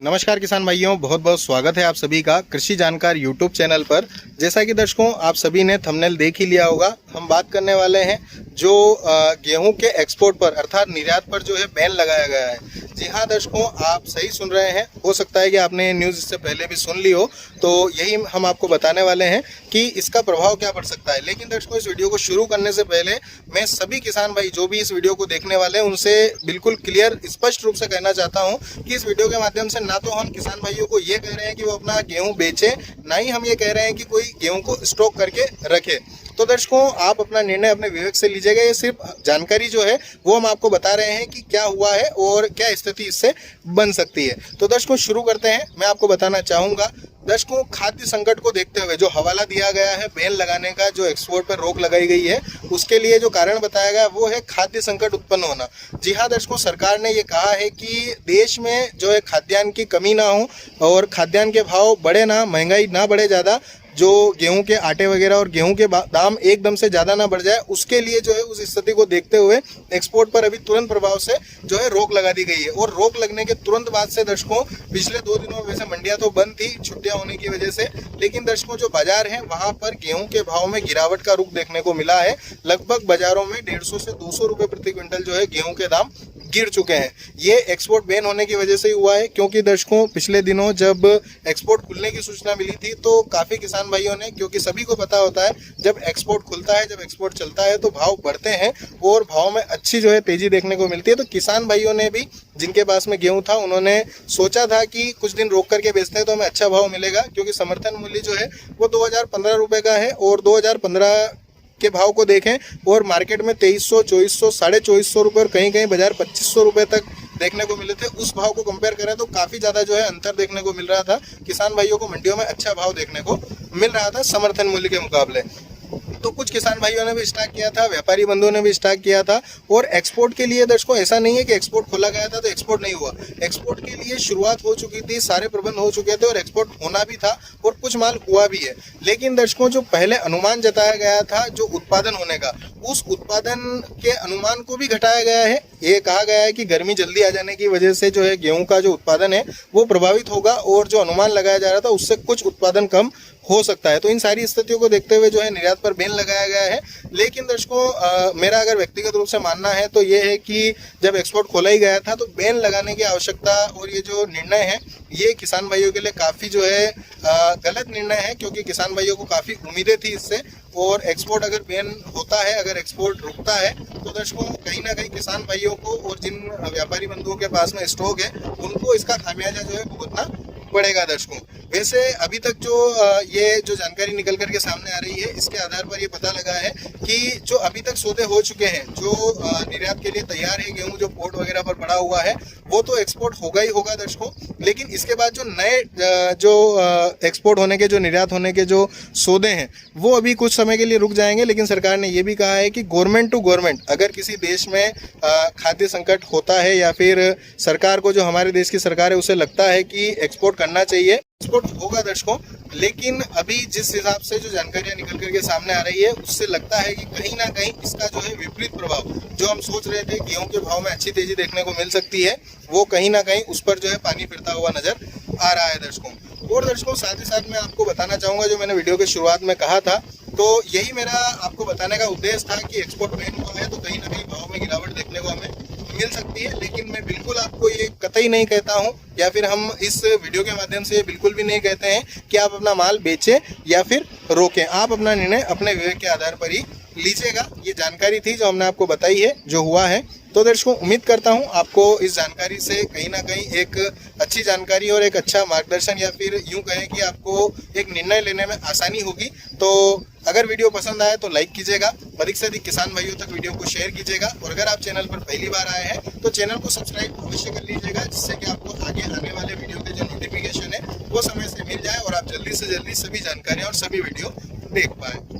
नमस्कार किसान भाइयों, बहुत बहुत स्वागत है आप सभी का कृषि जानकार यूट्यूब चैनल पर। जैसा कि दर्शकों आप सभी ने थंबनेल देख ही लिया होगा, हम बात करने वाले हैं जो गेहूं के एक्सपोर्ट पर अर्थात निर्यात पर जो है बैन लगाया गया है। जी हाँ दर्शकों, आप सही सुन रहे हैं। हो सकता है कि आपने न्यूज़ इससे पहले भी सुन ली हो, तो यही हम आपको बताने वाले हैं कि इसका प्रभाव क्या पड़ सकता है। लेकिन दर्शकों, इस वीडियो को शुरू करने से पहले मैं सभी किसान भाई जो भी इस वीडियो को देखने वाले हैं उनसे बिल्कुल क्लियर स्पष्ट रूप से कहना चाहता हूँ कि इस वीडियो के माध्यम से ना तो हम किसान भाइयों को ये कह रहे हैं कि वो अपना गेहूं बेचे, ना ही हम ये कह रहे हैं कि कोई गेहूं को स्टॉक करके रखे। तो दर्शकों, आप अपना निर्णय अपने विवेक से लीजिएगा। ये सिर्फ जानकारी जो है वो हम आपको बता रहे हैं कि क्या हुआ है और क्या स्थिति इससे बन सकती है। तो दर्शकों शुरू करते हैं। मैं आपको बताना चाहूँगा दर्शकों, खाद्य संकट को देखते हुए जो हवाला दिया गया है बैन लगाने का, जो एक्सपोर्ट पर रोक लगाई गई है, उसके लिए जो कारण बताया गया वो है खाद्य संकट उत्पन्न होना। जी हाँ दर्शकों, सरकार ने ये कहा है कि देश में जो है खाद्यान्न की कमी ना हो और खाद्यान्न के भाव बढ़े ना, महंगाई ना बढ़े ज़्यादा, जो गेहूं के आटे वगैरह और गेहूं के दाम एकदम से ज़्यादा ना बढ़ जाए, उसके लिए जो है उस स्थिति को देखते हुए एक्सपोर्ट पर अभी तुरंत प्रभाव से जो है रोक लगा दी गई है। और रोक लगने के तुरंत बाद से दर्शकों पिछले 2 दिनों में वैसे मंडियां तो बंद थी छुट्टियां होने की वजह से, लेकिन दर्शकों जो बाजार है वहां पर गेहूं के भाव में गिरावट का रुख देखने को मिला है। लगभग बाजारों में 150 से 200 रुपये प्रति क्विंटल जो है गेहूं के दाम गिर चुके हैं। ये एक्सपोर्ट बैन होने की वजह से ही हुआ है, क्योंकि दर्शकों पिछले दिनों जब एक्सपोर्ट खुलने की सूचना मिली थी तो काफ़ी किसान भाइयों ने, क्योंकि सभी को पता होता है जब एक्सपोर्ट खुलता है, जब एक्सपोर्ट चलता है तो भाव बढ़ते हैं और भाव में अच्छी जो है तेजी देखने को मिलती है। तो किसान भाइयों ने भी, जिनके पास में गेहूं था, उन्होंने सोचा था कि कुछ दिन रोक करके बेचते हैं तो हमें अच्छा भाव मिलेगा, क्योंकि समर्थन मूल्य जो है वो 2015 रुपये का है और 2015 के भाव को देखें और मार्केट में 2300, 2400, 2450 रुपये और कहीं कहीं बाजार 2500 रुपये तक देखने को मिले थे। उस भाव को कंपेयर करें तो काफ़ी ज़्यादा जो है अंतर देखने को मिल रहा था। किसान भाइयों को मंडियों में अच्छा भाव देखने को मिल रहा था समर्थन मूल्य के मुकाबले। तो कुछ किसान भाइयों ने भी स्टॉक किया था, व्यापारी बंधुओं ने भी स्टॉक किया था। और एक्सपोर्ट के लिए दर्शकों ऐसा नहीं है कि एक्सपोर्ट खोला गया था तो एक्सपोर्ट नहीं हुआ। एक्सपोर्ट के लिए शुरुआत हो चुकी थी, सारे प्रबंध हो चुके थे और एक्सपोर्ट होना भी था और कुछ माल हुआ भी है। लेकिन दर्शकों जो पहले अनुमान जताया गया था जो उत्पादन होने का, उस उत्पादन के अनुमान को भी घटाया गया है। ये कहा गया है कि गर्मी जल्दी आ जाने की वजह से जो है गेहूं का जो उत्पादन है वो प्रभावित होगा और जो अनुमान लगाया जा रहा था उससे कुछ उत्पादन कम हो सकता है। तो इन सारी स्थितियों को देखते हुए जो है निर्यात पर बैन लगाया गया है। लेकिन दर्शकों मेरा अगर व्यक्तिगत रूप से मानना है तो ये है कि जब एक्सपोर्ट खोला ही गया था तो बैन लगाने की आवश्यकता और ये जो निर्णय है ये किसान भाइयों के लिए काफ़ी जो है गलत निर्णय है, क्योंकि किसान भाइयों को काफ़ी उम्मीदें थी इससे। और एक्सपोर्ट अगर बैन होता है, अगर एक्सपोर्ट रुकता है तो दर्शकों कहीं ना कहीं किसान भाइयों को और जिन व्यापारी बंधुओं के पास में स्टॉक है उनको इसका खामियाजा जो है भुगतना पड़ेगा। दर्शकों वैसे अभी तक जो ये जो जानकारी निकल करके सामने आ रही है इसके आधार पर ये पता लगा है कि जो अभी तक सौदे हो चुके हैं, जो निर्यात के लिए तैयार है गेहूं, जो पोर्ट वगैरह पर पड़ा हुआ है, वो तो एक्सपोर्ट होगा ही होगा दर्शकों। लेकिन इसके बाद जो नए जो एक्सपोर्ट होने के, जो निर्यात होने के जो सौदे हैं वो अभी कुछ समय के लिए रुक जाएंगे। लेकिन सरकार ने ये भी कहा है कि गवर्नमेंट टू गवर्नमेंट अगर किसी देश में खाद्य संकट होता है या फिर सरकार को, जो हमारे देश की सरकार है, उसे लगता है कि एक्सपोर्ट करना चाहिए, एक्सपोर्ट होगा दर्शकों। लेकिन अभी जिस हिसाब से जो जानकारियां निकल करके सामने आ रही है उससे लगता है कि कहीं ना कहीं इसका जो है विपरीत प्रभाव, जो हम सोच रहे थे गेहूं के भाव में अच्छी तेजी देखने को मिल सकती है, वो कहीं ना कहीं उस पर जो है पानी फिरता हुआ नजर आ रहा है दर्शकों। और दर्शकों साथ ही साथ मैं आपको बताना चाहूँगा, जो मैंने वीडियो के शुरुआत में कहा था, तो यही मेरा आपको बताने का उद्देश्य था कि एक्सपोर्ट बैन हुआ है तो कहीं ना कहीं भाव में गिरावट देखने को हमें मिल सकती है। लेकिन मैं बिल्कुल आपको ये कतई नहीं कहता हूँ, या फिर हम इस वीडियो के माध्यम से बिल्कुल भी नहीं कहते हैं कि आप अपना माल बेचें या फिर रोकें। आप अपना निर्णय अपने विवेक के आधार पर ही लीजिएगा। ये जानकारी थी जो हमने आपको बताई है, जो हुआ है। तो दर्शकों उम्मीद करता हूँ आपको इस जानकारी से कहीं ना कहीं एक अच्छी जानकारी और एक अच्छा मार्गदर्शन, या फिर यूँ कहें कि आपको एक निर्णय लेने में आसानी होगी। तो अगर वीडियो पसंद आए तो लाइक कीजिएगा, अधिक से अधिक किसान भाइयों तक वीडियो को शेयर कीजिएगा, और अगर आप चैनल पर पहली बार आए हैं तो चैनल को सब्सक्राइब अवश्य कर लीजिएगा, जिससे कि आपको आगे आने वाले वीडियो के जो नोटिफिकेशन है वो समय से मिल जाए और आप जल्दी से जल्दी सभी जानकारियाँ और सभी वीडियो देख पाएँ।